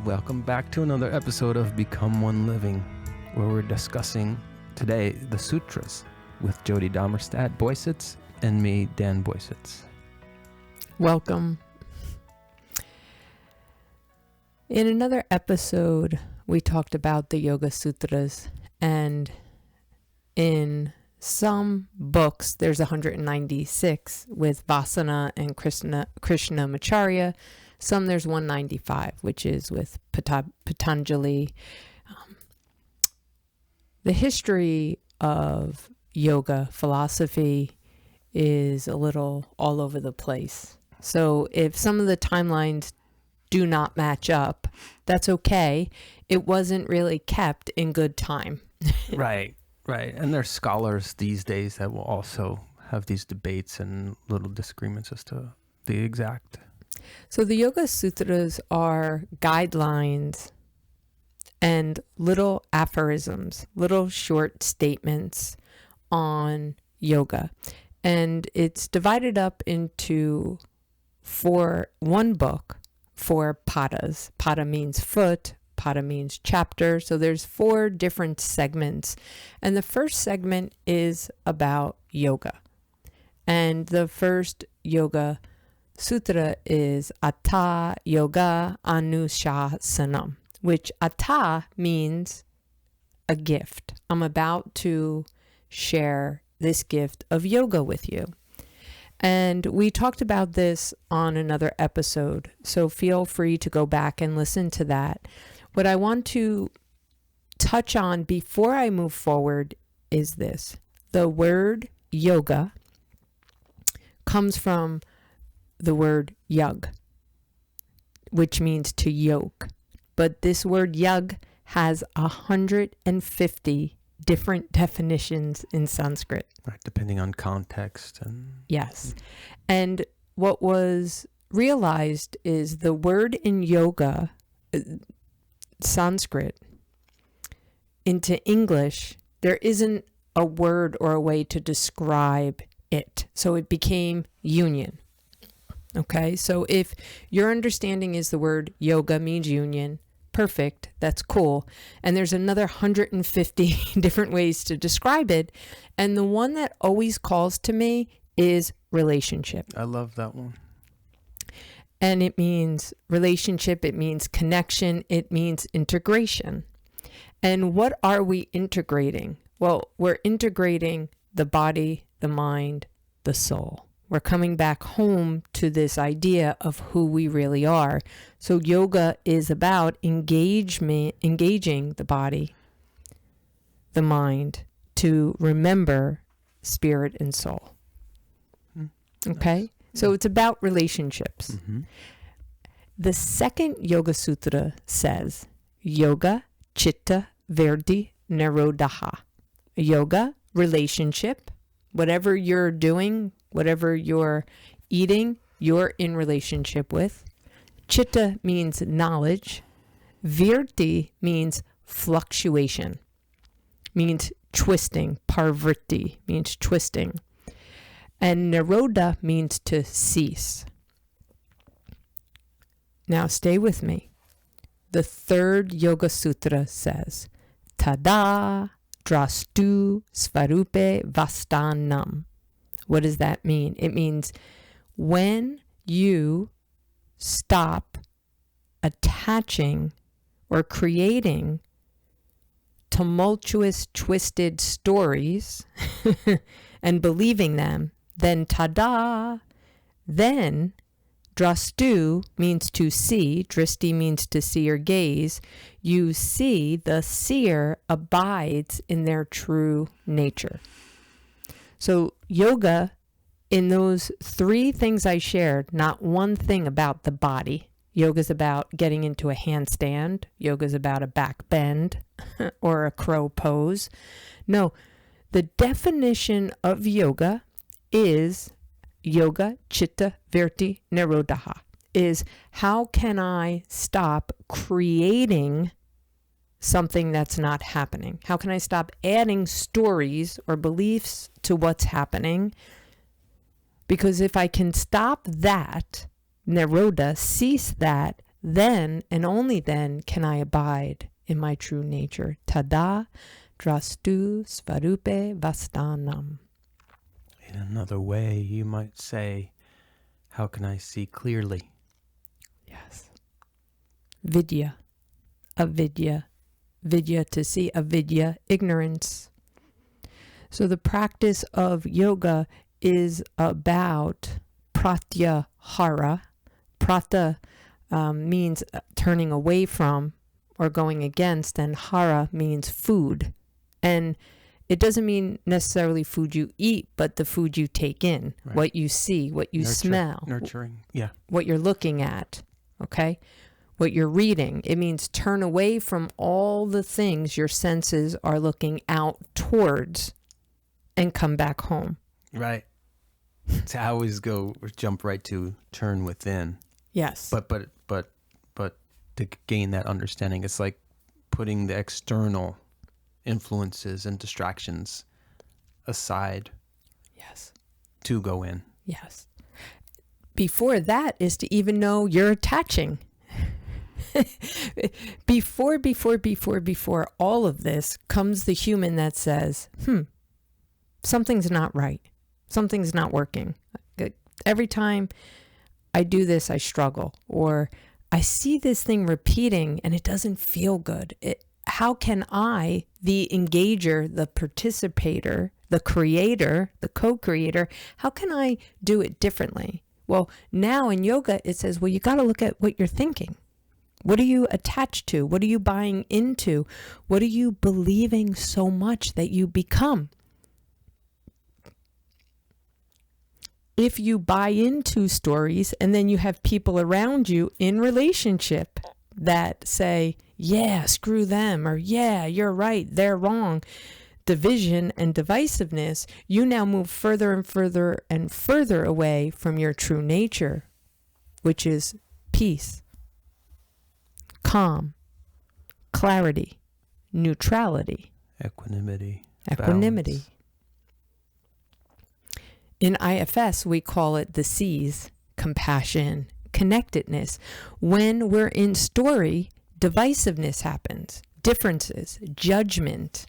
Welcome back to another episode of Become One Living, where we're discussing today the Sutras with Jody Boysitz and me, Dan Boysitz. Welcome. In another episode, we talked about the Yoga Sutras, and in some books, there's 196 with Vasana and Krishnamacharya. Some there's 195, which is with Patanjali. The history of yoga philosophy is a little all over the place. So if some of the timelines do not match up, that's okay. It wasn't really kept in good time. Right. And there's scholars these days that will also have these debates and little disagreements as to the exact. So the Yoga Sutras are guidelines and little aphorisms, little short statements on yoga. And it's divided up into one book, 4 padas. Pada means foot, pada means chapter. So there's 4 different segments. And the first segment is about yoga. And the first yoga sutra is Atha Yoga Anushasanam, which Atha means a gift. I'm about to share this gift of yoga with you. And we talked about this on another episode, so feel free to go back and listen to that. What I want to touch on before I move forward is this. The word yoga comes from the word yug, which means to yoke. But this word yug has 150 different definitions in Sanskrit. Right, depending on context. Yes. And what was realized is the word in yoga, Sanskrit, into English, there isn't a word or a way to describe it. So it became union. Okay, so if your understanding is the word yoga means union, perfect, that's cool. And there's another 150 different ways to describe it. And the one that always calls to me is relationship. I love that one. And it means relationship, it means connection, it means integration. And what are we integrating? Well, we're integrating the body, the mind, the soul. We're coming back home to this idea of who we really are. So yoga is about engaging the body, the mind, to remember spirit and soul. Okay? Nice. So it's about relationships. Mm-hmm. The second Yoga Sutra says, Yoga Chitta Vritti Nirodha. Yoga, relationship, whatever you're doing, whatever you're eating, you're in relationship with. Chitta means knowledge. Vritti means fluctuation, means twisting. Parvritti means twisting. And Nirodha means to cease. Now stay with me. The third Yoga Sutra says, Tada Drastu Svarupe Vastanam. What does that mean? It means when you stop attaching or creating tumultuous, twisted stories and believing them, then tada, then drastu means to see, dristi means to see or gaze. You see, the seer abides in their true nature. So yoga, in those 3 things I shared, not one thing about the body. Yoga's about getting into a handstand. Yoga's about a back bend or a crow pose. No, the definition of yoga is Yoga Chitta Vritti Nirodha, is how can I stop creating something that's not happening? How can I stop adding stories or beliefs to what's happening? Because if I can stop that, Nirodha, cease that, then and only then can I abide in my true nature. Tada drastu svarupe vastanam. In another way, you might say, how can I see clearly? Yes. Vidya. Avidya. Vidya, to see. Avidya, ignorance. So the practice of yoga is about pratyahara. Prata means turning away from or going against, and hara means food. And it doesn't mean necessarily food you eat, but the food you take in, right. What you see, what you smell. Nurturing, yeah. What you're looking at, okay? What you're reading. It means turn away from all the things your senses are looking out towards and come back home. Right. So I always jump right to turn within. Yes. But to gain that understanding, it's like putting the external influences and distractions aside. Yes. To go in. Yes. Before that is to even know you're attaching. Before all of this comes the human that says, something's not right. Something's not working. Every time I do this, I struggle. Or I see this thing repeating and it doesn't feel good. How can I, the engager, the participator, the creator, the co-creator, how can I do it differently? Well, now in yoga, it says, well, you got to look at what you're thinking. What are you attached to? What are you buying into? What are you believing so much that you become? If you buy into stories and then you have people around you in relationship that say, yeah, screw them, or yeah, you're right, they're wrong, division and divisiveness, you now move further and further and further away from your true nature, which is peace, calm, clarity, neutrality, equanimity. Balance. In IFS, we call it the C's: compassion, connectedness. When we're in story, divisiveness happens, differences, judgment.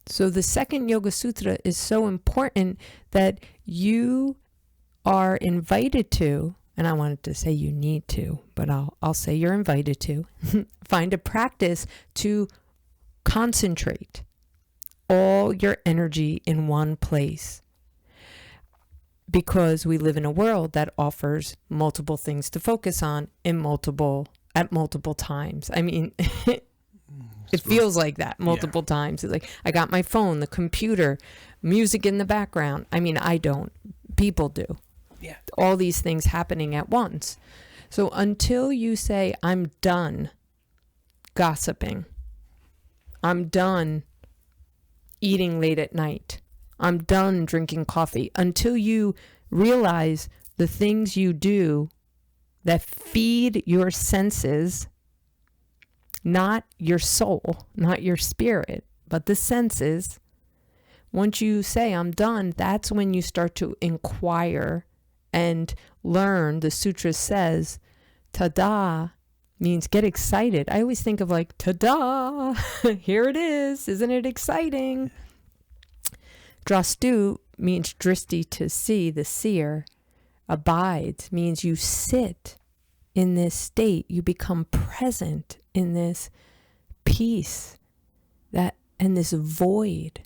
So the second Yoga Sutra is so important that you are invited to, and I wanted to say you need to, but I'll say you're invited to, find a practice to concentrate all your energy in one place, because we live in a world that offers multiple things to focus on at multiple times. I mean, it feels like that multiple times. It's like, I got my phone, the computer, music in the background. I mean, I don't. People do. Yeah. All these things happening at once. So until you say, I'm done gossiping, I'm done eating late at night, I'm done drinking coffee, until you realize the things you do that feed your senses, not your soul, not your spirit, but the senses, once you say, I'm done, that's when you start to inquire and learn. The Sutra says, tada means get excited. I always think of like, tada, here it is. Isn't it exciting? Drastu means dristi, to see, the seer. Abides means you sit in this state. You become present in this peace and this void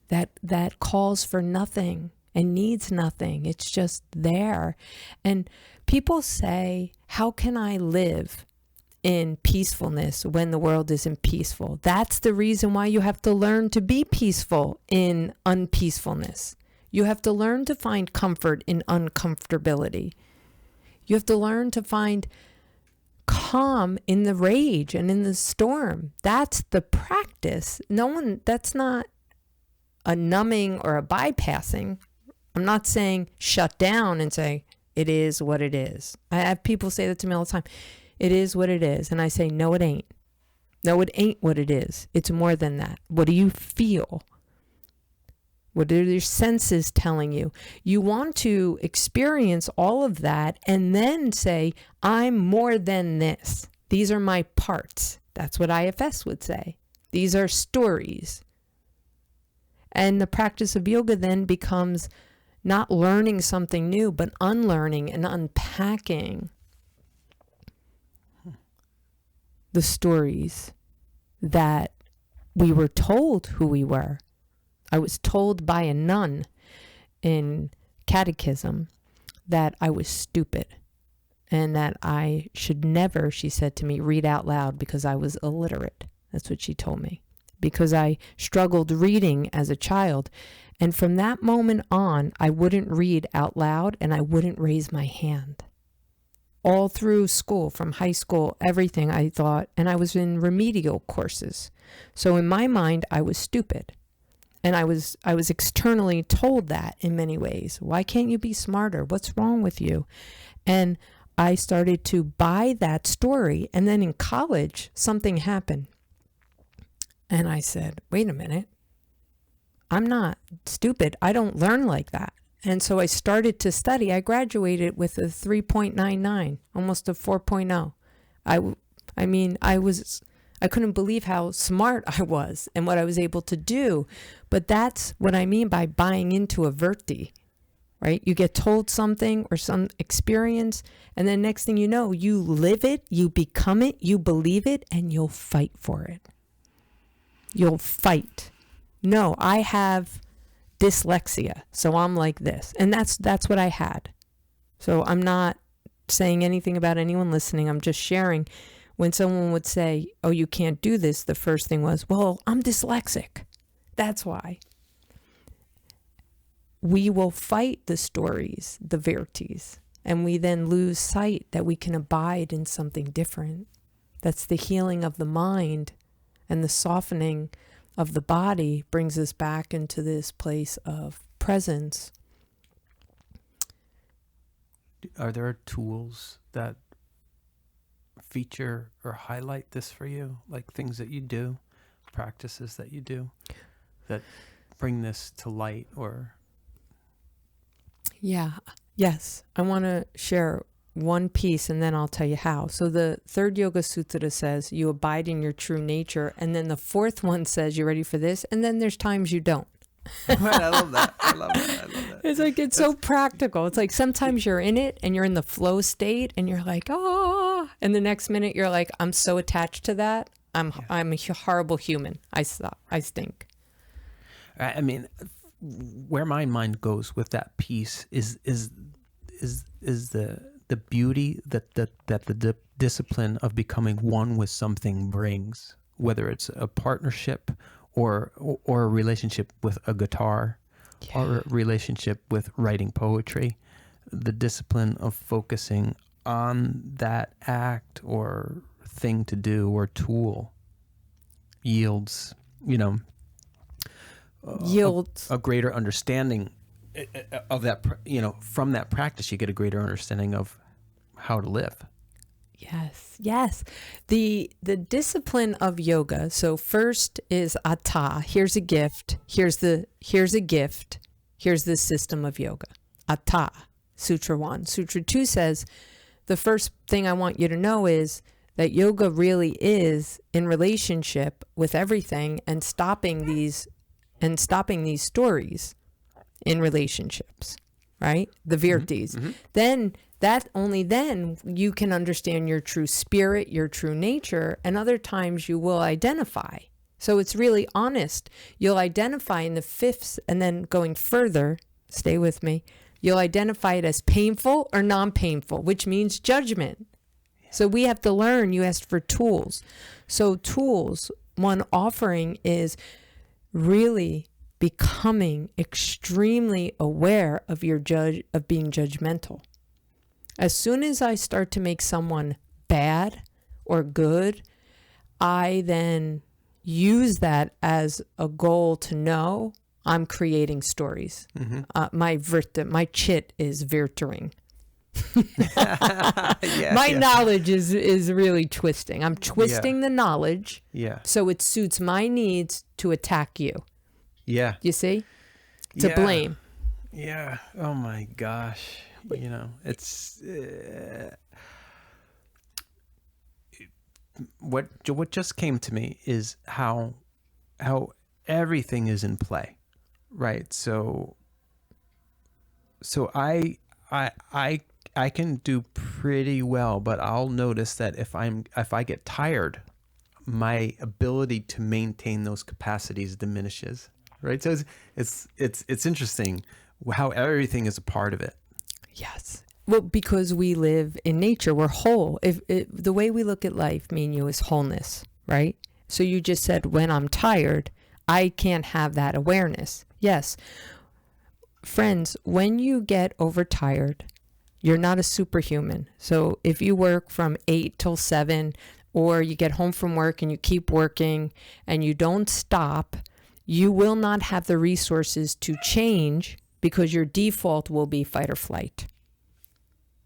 that calls for nothing and needs nothing. It's just there. And people say, how can I live in peacefulness when the world isn't peaceful? That's the reason why you have to learn to be peaceful in unpeacefulness. You have to learn to find comfort in uncomfortability. You have to learn to find calm in the rage and in the storm. That's the practice. That's not a numbing or a bypassing. I'm not saying shut down and say, it is what it is. I have people say that to me all the time. It is what it is. And I say, no, it ain't. No, it ain't what it is. It's more than that. What do you feel? What are your senses telling you? You want to experience all of that and then say, I'm more than this. These are my parts. That's what IFS would say. These are stories. And the practice of yoga then becomes not learning something new, but unlearning and unpacking the stories that we were told who we were. I was told by a nun in catechism that I was stupid and that I should never, she said to me, read out loud because I was illiterate. That's what she told me. Because I struggled reading as a child. And from that moment on, I wouldn't read out loud and I wouldn't raise my hand. All through school, from high school, everything I thought, and I was in remedial courses. So in my mind, I was stupid. And I was externally told that in many ways. Why can't you be smarter? What's wrong with you? And I started to buy that story. And then in college, something happened. And I said, wait a minute. I'm not stupid. I don't learn like that. And so I started to study. I graduated with a 3.99, almost a 4.0. I mean, I couldn't believe how smart I was and what I was able to do. But that's what I mean by buying into a virti, right? You get told something or some experience, and then next thing you know, you live it, you become it, you believe it, and you'll fight for it. You'll fight. No, I have dyslexia, so I'm like this. And that's what I had. So I'm not saying anything about anyone listening. I'm just sharing. When someone would say, oh, you can't do this, the first thing was, well, I'm dyslexic. That's why. We will fight the stories, the virtis, and we then lose sight that we can abide in something different. That's the healing of the mind, and the softening of the body brings us back into this place of presence. Are there tools that feature or highlight this for you, like things that you do, practices that you do that bring this to light? Or Yes, I want to share one piece and then I'll tell you how. So the third Yoga Sutra says you abide in your true nature, and then the fourth one says, you ready for this? And then there's times you don't. I love that. I love that. It's like, it's so practical. It's like sometimes you're in it and you're in the flow state and you're like, oh, and the next minute you're like, I'm so attached to that. I'm a horrible human. I stink. I mean, where my mind goes with that piece is the beauty that the discipline of becoming one with something brings, whether it's a partnership or a relationship with a guitar, or a relationship with writing poetry. The discipline of focusing on that act or thing to do or tool yields, a greater understanding of that. From that practice, you get a greater understanding of how to live. Yes. The discipline of yoga. So first is atta. Here's a gift. Here's a gift. Here's the system of yoga. Atta. Sutra 1. Sutra 2 says, the first thing I want you to know is that yoga really is in relationship with everything and stopping these stories in relationships, right? The virtis. Mm-hmm. Then you can understand your true spirit, your true nature, and other times you will identify. So it's really honest. You'll identify in the fifths, and then going further, stay with me, you'll identify it as painful or non-painful, which means judgment. So we have to learn. You asked for tools. So tools, one offering is really becoming extremely aware of of being judgmental. As soon as I start to make someone bad or good, I then use that as a goal to know I'm creating stories. Mm-hmm. My chit is virtuing. My knowledge is really twisting. I'm twisting the knowledge so it suits my needs to attack you. Yeah. You see? to blame. Yeah. Oh my gosh. It's what just came to me is how everything is in play, right? So I can do pretty well, but I'll notice that if I get tired, my ability to maintain those capacities diminishes, right? So it's interesting how everything is a part of it. Yes. Well, because we live in nature, we're whole. The way we look at life, me and you, is wholeness, right? So you just said, when I'm tired, I can't have that awareness. Yes. Friends, when you get overtired, you're not a superhuman. So if you work from 8 till 7, or you get home from work and you keep working and you don't stop, you will not have the resources to change, because your default will be fight or flight.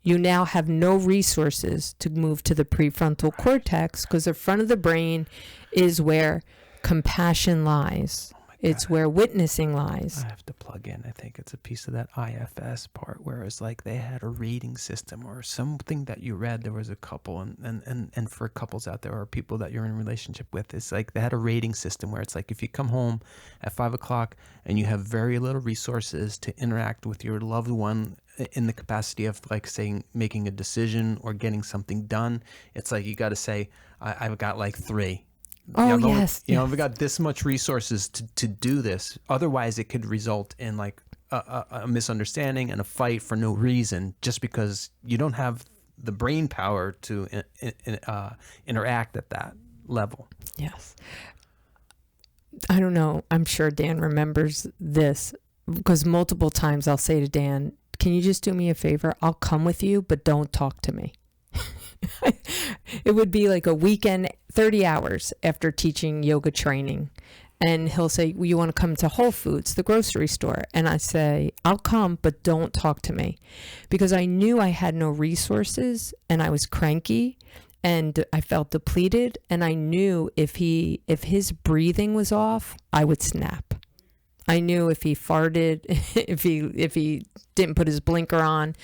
You now have no resources to move to the prefrontal cortex, because the front of the brain is where compassion lies. It's where witnessing lies. I have to plug in. I think it's a piece of that IFS part where it's like they had a rating system or something that you read. There was a couple, and for couples out there or people that you're in a relationship with, it's like they had a rating system where it's like if you come home at 5 o'clock and you have very little resources to interact with your loved one in the capacity of, like, saying, making a decision or getting something done, it's like you got to say, I've got like 3. Oh, yes. We've got this much resources to do this. Otherwise, it could result in like a misunderstanding and a fight for no reason, just because you don't have the brain power to interact at that level. Yes. I don't know. I'm sure Dan remembers this, because multiple times I'll say to Dan, can you just do me a favor? I'll come with you, but don't talk to me. It would be like a weekend, 30 hours after teaching yoga training. And he'll say, well, you want to come to Whole Foods, the grocery store? And I say, I'll come, but don't talk to me. Because I knew I had no resources and I was cranky and I felt depleted. And I knew if his breathing was off, I would snap. I knew if he farted, if he didn't put his blinker on.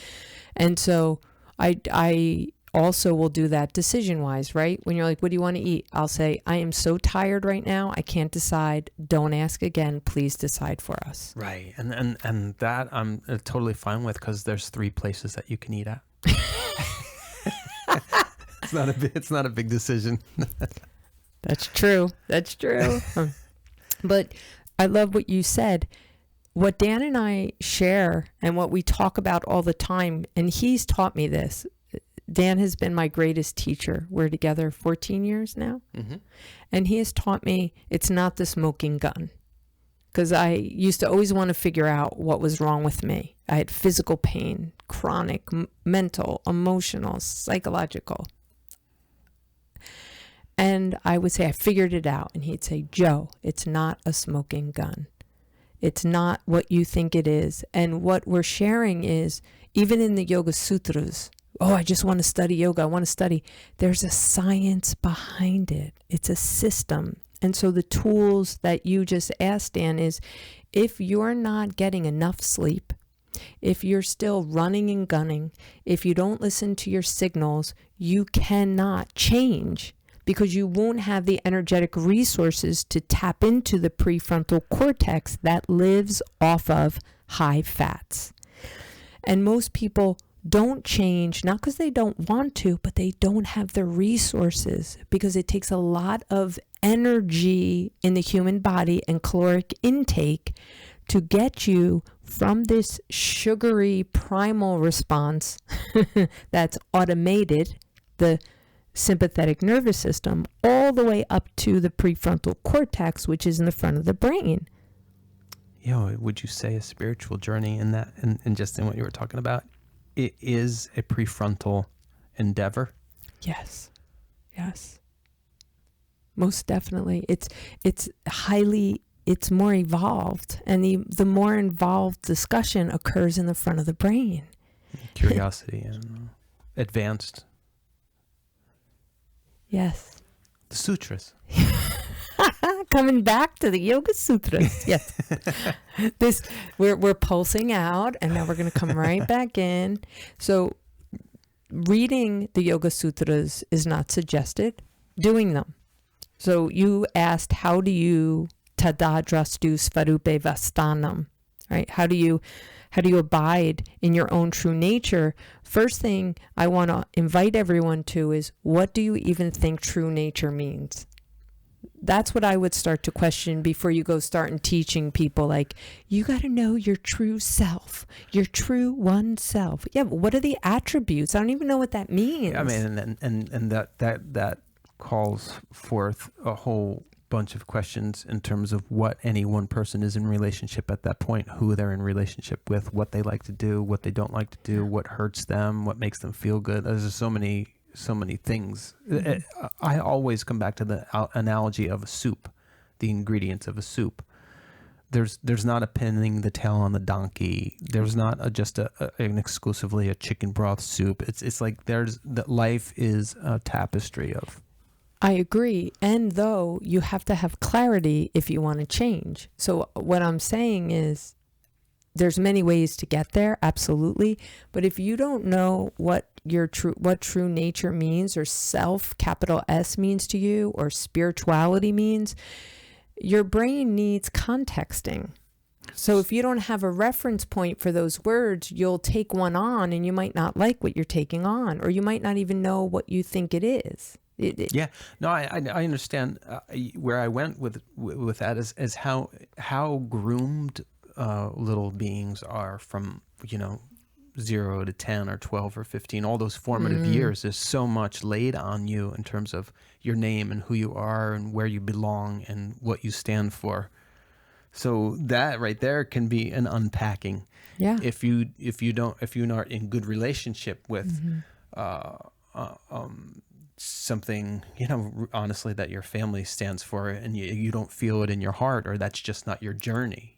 And so I also will do that decision-wise, right? When you're like, what do you want to eat? I'll say, I am so tired right now, I can't decide. Don't ask again. Please decide for us. Right. And that I'm totally fine with, because there's 3 places that you can eat at. It's not a big decision. That's true. That's true. But I love what you said. What Dan and I share and what we talk about all the time, and he's taught me this. Dan has been my greatest teacher. We're together 14 years now. Mm-hmm. And he has taught me it's not the smoking gun. Because I used to always want to figure out what was wrong with me. I had physical pain, chronic, mental, emotional, psychological. And I would say, I figured it out. And he'd say, Joe, it's not a smoking gun. It's not what you think it is. And what we're sharing is, even in the Yoga Sutras, oh, I just want to study yoga. I want to study. There's a science behind it. It's a system. And so the tools that you just asked, Dan, is if you're not getting enough sleep, if you're still running and gunning, if you don't listen to your signals, you cannot change, because you won't have the energetic resources to tap into the prefrontal cortex that lives off of high fats. And most people don't change, not because they don't want to, but they don't have the resources, because it takes a lot of energy in the human body and caloric intake to get you from this sugary primal response that's automated, the sympathetic nervous system, all the way up to the prefrontal cortex, which is in the front of the brain. Would you say a spiritual journey in that, and just in what you were talking about, it is a prefrontal endeavor? Yes. Most definitely. It's more evolved, and the more involved discussion occurs in the front of the brain. Curiosity and advanced. Yes. The sutras. Coming back to the Yoga Sutras. Yes. We're pulsing out, and now we're going to come right back in. So reading the Yoga Sutras is not suggested. Doing them. So you asked, how do you tadadrastu svarupe vastanam, right? How do you abide in your own true nature? First thing I want to invite everyone to is, what do you even think true nature means? That's what I would start to question before you go starting teaching people, like, you got to know your true self, your true one self. Yeah, but what are the attributes? I don't even know what that means. I mean, and that calls forth a whole bunch of questions in terms of what any one person is in relationship at that point, who they're in relationship with, what they like to do, what they don't like to do, what hurts them, what makes them feel good. There's so many things. Mm-hmm. I always come back to the analogy of a soup, the ingredients of a soup. There's not a pinning the tail on the donkey. There's not an exclusively a chicken broth soup. It's like life is a tapestry of. I agree. And though you have to have clarity if you want to change. So what I'm saying is, there's many ways to get there, absolutely. But if you don't know what true nature means, or self, capital S, means to you, or spirituality means, your brain needs contexting. So if you don't have a reference point for those words, you'll take one on and you might not like what you're taking on, or you might not even know what you think it is. Yeah, no, I understand where I went with that is how groomed little beings are from 0 to 10 or 12 or 15, all those formative years. There's so much laid on you in terms of your name and who you are and where you belong and what you stand for. So that right there can be an unpacking. Yeah. If you're not in good relationship with something, honestly, that your family stands for, and you don't feel it in your heart, or that's just not your journey,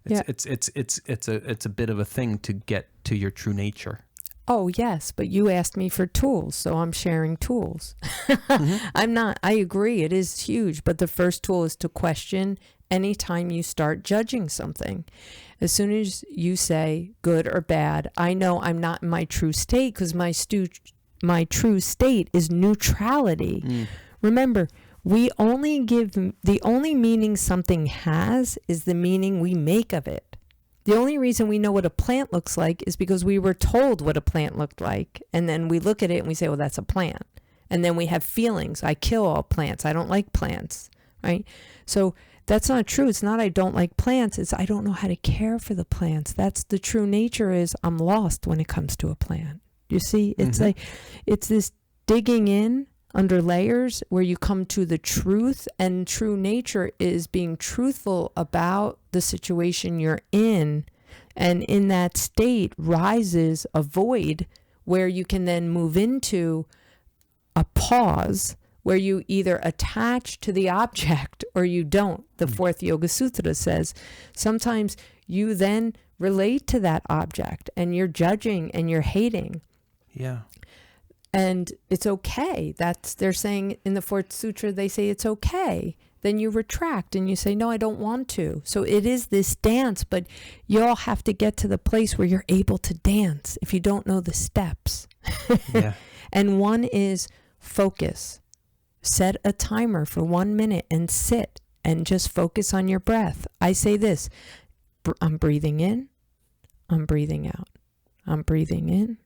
It's a bit of a thing to get to your true nature. Oh, yes, but you asked me for tools, so I'm sharing tools. I agree, it is huge, but the first tool is to question anytime you start judging something. As soon as you say good or bad, I know I'm not in my true state, because my true state is neutrality. Remember, we only give, the only meaning something has is the meaning we make of it. The only reason we know what a plant looks like is because we were told what a plant looked like. And then we look at it and we say, well, that's a plant. And then we have feelings. I kill all plants. I don't like plants, right? So that's not true. It's not I don't like plants. It's I don't know how to care for the plants. That's the true nature, is I'm lost when it comes to a plant. You see, it's like, it's this digging in under layers where you come to the truth, and true nature is being truthful about the situation you're in. And in that state rises a void where you can then move into a pause where you either attach to the object or you don't. The fourth Yoga Sutra says sometimes you then relate to that object and you're judging and you're hating. Yeah. And it's okay. They're saying in the fourth sutra, they say it's okay. Then you retract and you say, no, I don't want to. So it is this dance, but you all have to get to the place where you're able to dance if you don't know the steps. Yeah. And one is focus. Set a timer for 1 minute and sit and just focus on your breath. I say this, I'm breathing in, I'm breathing out, I'm breathing in.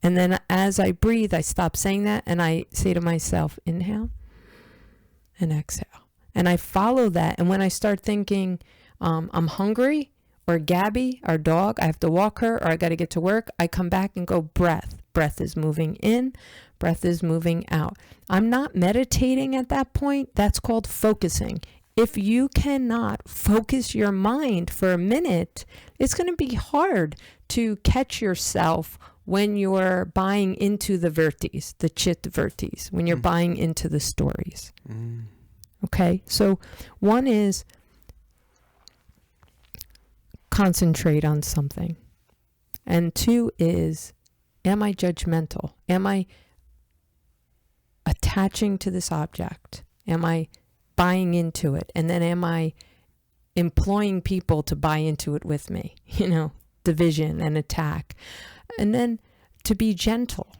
And then as I breathe, I stop saying that and I say to myself, inhale and exhale. And I follow that. And when I start thinking, I'm hungry, or Gabby, our dog, I have to walk her, or I got to get to work, I come back and go breath. Breath is moving in, breath is moving out. I'm not meditating at that point. That's called focusing. If you cannot focus your mind for a minute, it's going to be hard to catch yourself when you're buying into the vertis, the chit vertis, when you're buying into the stories. Okay, so one is concentrate on something. And two is, am I judgmental? Am I attaching to this object? Am I buying into it? And then am I employing people to buy into it with me? Division and attack. And then to be gentle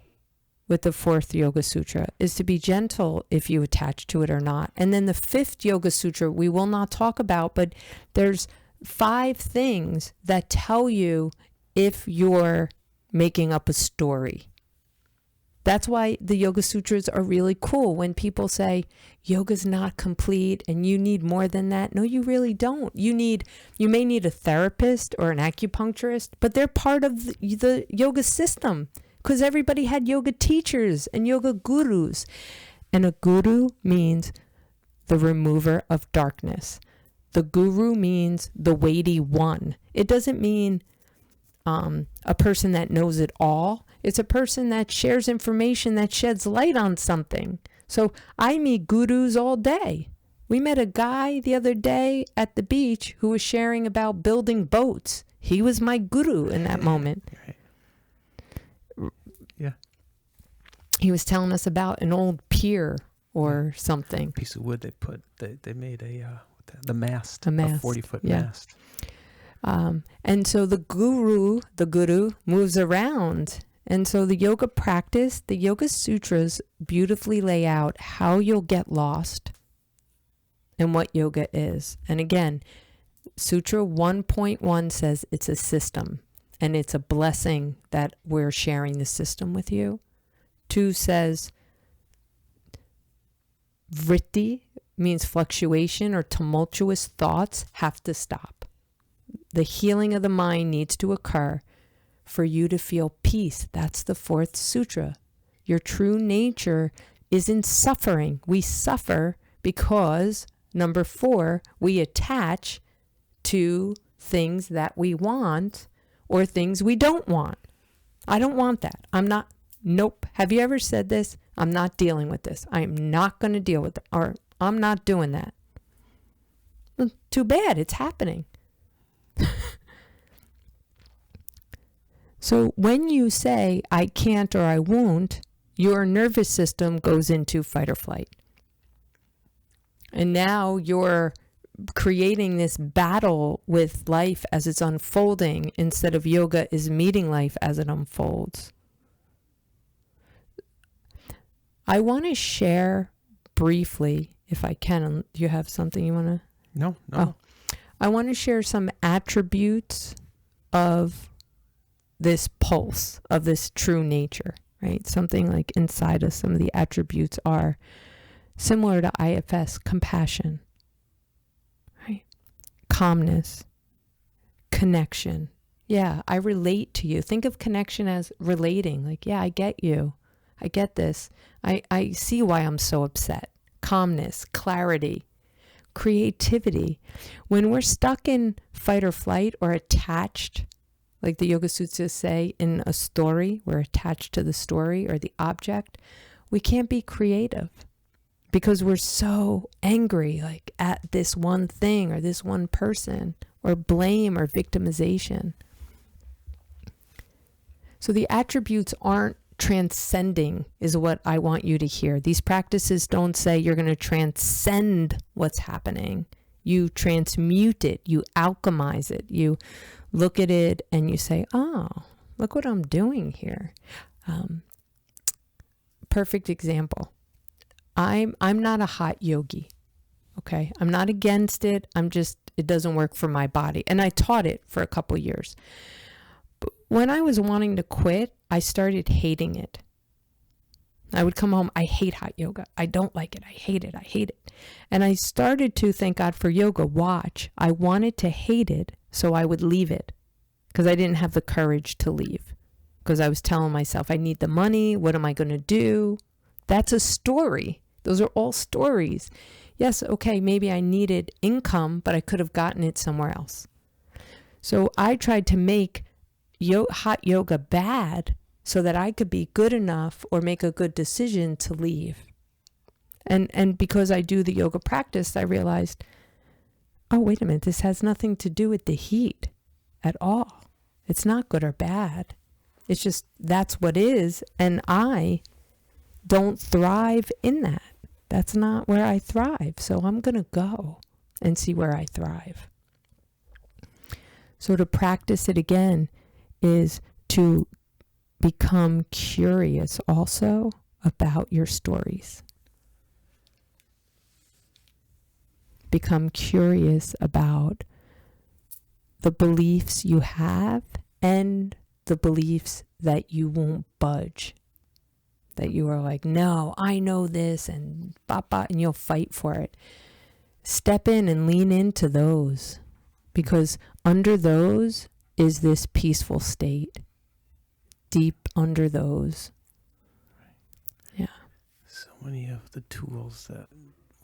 with the fourth Yoga Sutra is to be gentle if you attach to it or not. And then the fifth Yoga Sutra we will not talk about, but there's 5 things that tell you if you're making up a story. That's why the Yoga Sutras are really cool. When people say yoga's not complete and you need more than that. No, you really don't. You may need a therapist or an acupuncturist, but they're part of the yoga system because everybody had yoga teachers and yoga gurus. And a guru means the remover of darkness. The guru means the weighty one. It doesn't mean a person that knows it all. It's a person that shares information that sheds light on something. So I meet gurus all day. We met a guy the other day at the beach who was sharing about building boats. He was my guru in that moment. Yeah. He was telling us about an old pier or something. Piece of wood they made the mast, a 40-foot mast. And so the guru moves around. And so the yoga practice, the Yoga Sutras beautifully lay out how you'll get lost and what yoga is. And again, Sutra 1.1 says it's a system and it's a blessing that we're sharing the system with you. 2 says vritti means fluctuation or tumultuous thoughts have to stop. The healing of the mind needs to occur for you to feel peace. That's the 4th sutra. Your true nature isn't suffering. We suffer because, number 4, we attach to things that we want or things we don't want. I don't want that. Nope. Have you ever said this? I'm not dealing with this. I am not going to deal with it. Or I'm not doing that. Well, too bad. It's happening. So when you say, I can't or I won't, your nervous system goes into fight or flight. And now you're creating this battle with life as it's unfolding instead of yoga is meeting life as it unfolds. I want to share briefly, if I can. Do you have something you want to? No. Oh. I want to share some attributes of this pulse, of this true nature, right? Something like inside us, some of the attributes are similar to IFS, compassion, right? Calmness, connection. Yeah, I relate to you. Think of connection as relating. Like, yeah, I get you. I get this. I see why I'm so upset. Calmness, clarity, creativity. When we're stuck in fight or flight or attached, like the Yoga Sutras say, in a story, we're attached to the story or the object, we can't be creative because we're so angry, like at this one thing or this one person, or blame or victimization. So the attributes aren't transcending, is what I want you to hear. These practices don't say you're going to transcend what's happening. You transmute it, you alchemize it, you look at it and you say, oh, look what I'm doing here. Perfect example. I'm not a hot yogi. Okay. I'm not against it. It doesn't work for my body. And I taught it for a couple years. But when I was wanting to quit, I started hating it. I would come home, I hate hot yoga. I don't like it. I hate it. I hate it. And I started to, thank God for yoga, watch. I wanted to hate it, so I would leave it because I didn't have the courage to leave because I was telling myself, I need the money. What am I going to do? That's a story. Those are all stories. Yes, okay, maybe I needed income, but I could have gotten it somewhere else. So I tried to make hot yoga bad so that I could be good enough or make a good decision to leave. And because I do the yoga practice, I realized, oh, wait a minute, this has nothing to do with the heat at all. It's not good or bad. It's just that's what is, and I don't thrive in that. That's not where I thrive. So I'm going to go and see where I thrive. So to practice it again is to become curious also about your stories. Become curious about the beliefs you have and the beliefs that you won't budge. That you are like, no, I know this, and and you'll fight for it. Step in and lean into those, because under those is this peaceful state. Deep under those. Yeah. So many of the tools that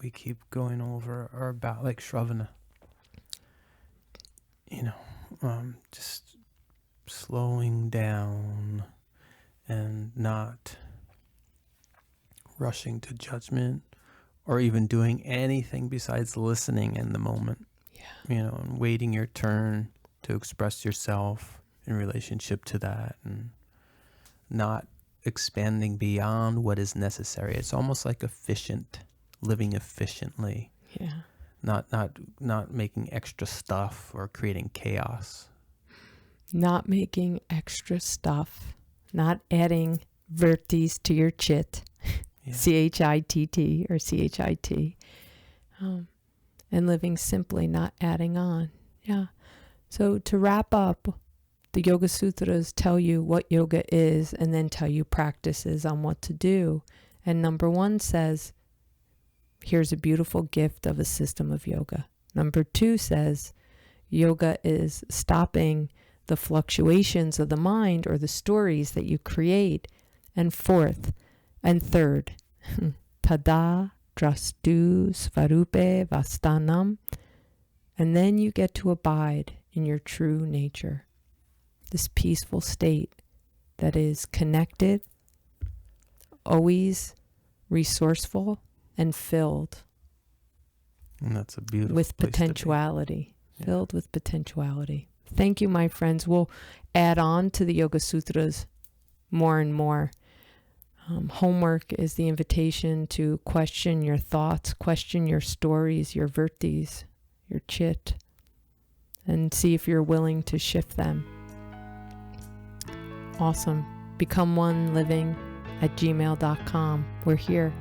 we keep going over are about, like Shravana. Just slowing down and not rushing to judgment or even doing anything besides listening in the moment. Yeah. And waiting your turn to express yourself in relationship to that, and not expanding beyond what is necessary. It's almost like living efficiently. Yeah. Not making extra stuff or creating chaos. Not making extra stuff. Not adding vertis to your chit. Yeah. CHITT or CHIT. And living simply, not adding on. Yeah. So to wrap up, the Yoga Sutras tell you what yoga is and then tell you practices on what to do. And number 1 says, here's a beautiful gift of a system of yoga. Number 2 says, yoga is stopping the fluctuations of the mind or the stories that you create. And third, tada drastu svarupe vastanam. And then you get to abide in your true nature. This peaceful state that is connected, always resourceful, and filled. And that's a beautiful with potentiality. Filled with potentiality. Thank you, my friends. We'll add on to the Yoga Sutras more and more. Homework is the invitation to question your thoughts, question your stories, your vertis, your chit, and see if you're willing to shift them. Awesome. Become one living at gmail.com. We're here.